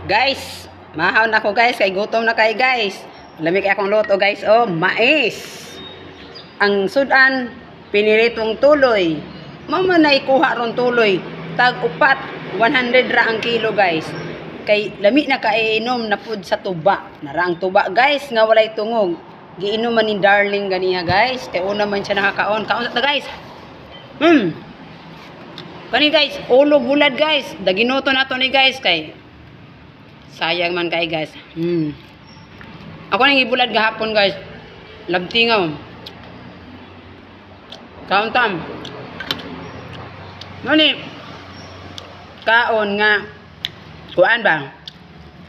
Guys, mahawon ako guys, kay gutom na kay guys. Lamig akong luto guys, oh, mais. Ang sudan, piniritong tuloy. Mama na ikuha ron tuloy. Tag-upat, 100 ra ang kilo guys. Kay lami na kaiinom na pud sa tuba. Nara ang tuba guys, nga walay tungog. Giinom man ni darling ganiya guys. Kay una man siya nakakaon. Kaon sa guys. Kani guys, ulo bulad guys. Daginoto na to ni guys kay sayang man kay guys. Ako nang ibulad gahapon guys. Labtingaw. Kaon tam. Nani kaon nga kuan ba?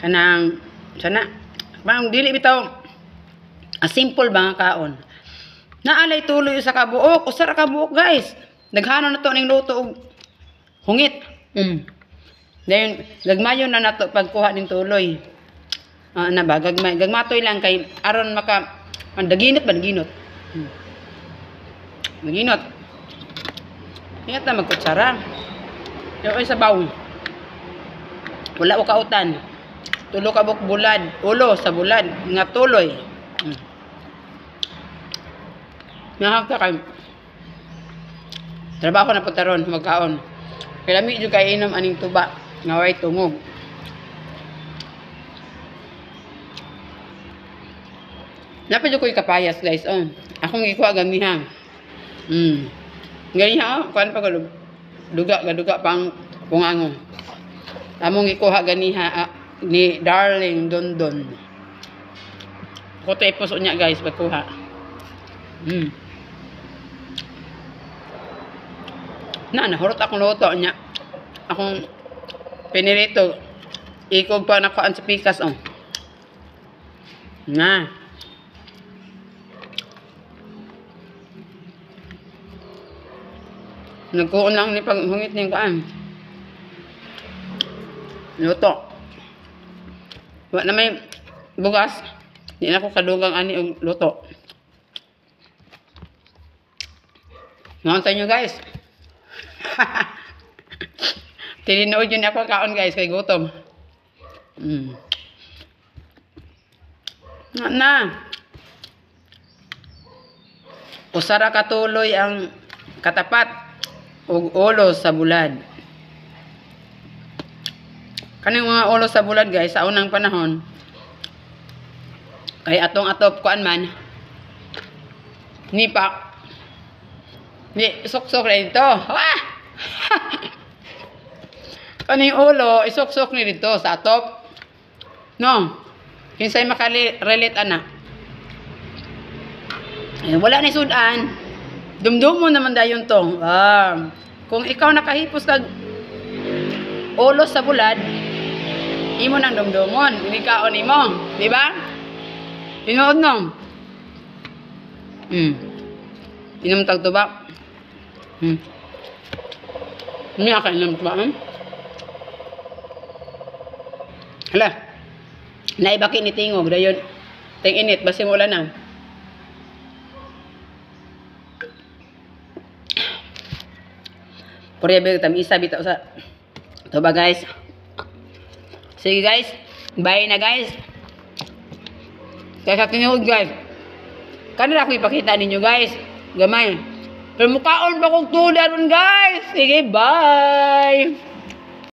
Kanang sana bang dili bitaw simple ba nga kaon. Naalay tuloy sa kabuok, usa ra kabuok guys. Naghanon na to ning luto og hungit. Then gagmayon na nato pagkuha ning tuloy. Na ba gagmatoy lang kay aron maka daginot ba daginot. Daginot. Ingat na magkutsara. Yo ay sabaw. Wala o kautan. Tulo ka buk bulad, ulo sa bulad nga tuloy. Nakaka kay trabaho na putaron magkaon. Kaya lami jud kay inom aning tuba nga way tungog. Napad ko'y kapayas guys. Akong ikuha gamihan. Ganiha kuan pa ko duga pang pungango. Among ikuha ganiha ni darling Dondon. Ko tepos unya guys pagkuha. Nahurot akong luto niya. Akong pinirito. Ikog pa nakuhaan sa pikas. Na. Nagkuon lang ni paghungit niyang kaan. Luto. Wa na may bugas. Di na ako kadugang ani og luto. Ngayon sa inyo guys. Tininood yun ako kaon guys kay gutom. Na. Usara katuloy ang katapat ug ulo sa bulad. Kaning mga ulo sa bulad guys sa unang panahon kay atong atop kuan man nipak ni sok-sok na ito. Kaning ulo isok-sok ni dito sa atop. No. Kinsay makali-relate ana. Wala ni sudan. Dumdumon naman dayon tong. Kung ikaw nakahipos kag ulo sa bulad, imo nang dumdumon, dili kaon imo, di ba? Tinuod nong. Inom tag tuba. Niya ka inom tuba. Hala. Naibaki ni tingog dayon. Ting init basi mo ulan na. Forever tam isa bitaw sa tuba guys. Sige guys, bye na guys. Kaya sa tinuod guys. Kanila ko ipakita ninyo guys. Gamay. Pero mukhaon pa kong tulad guys. Sige, bye.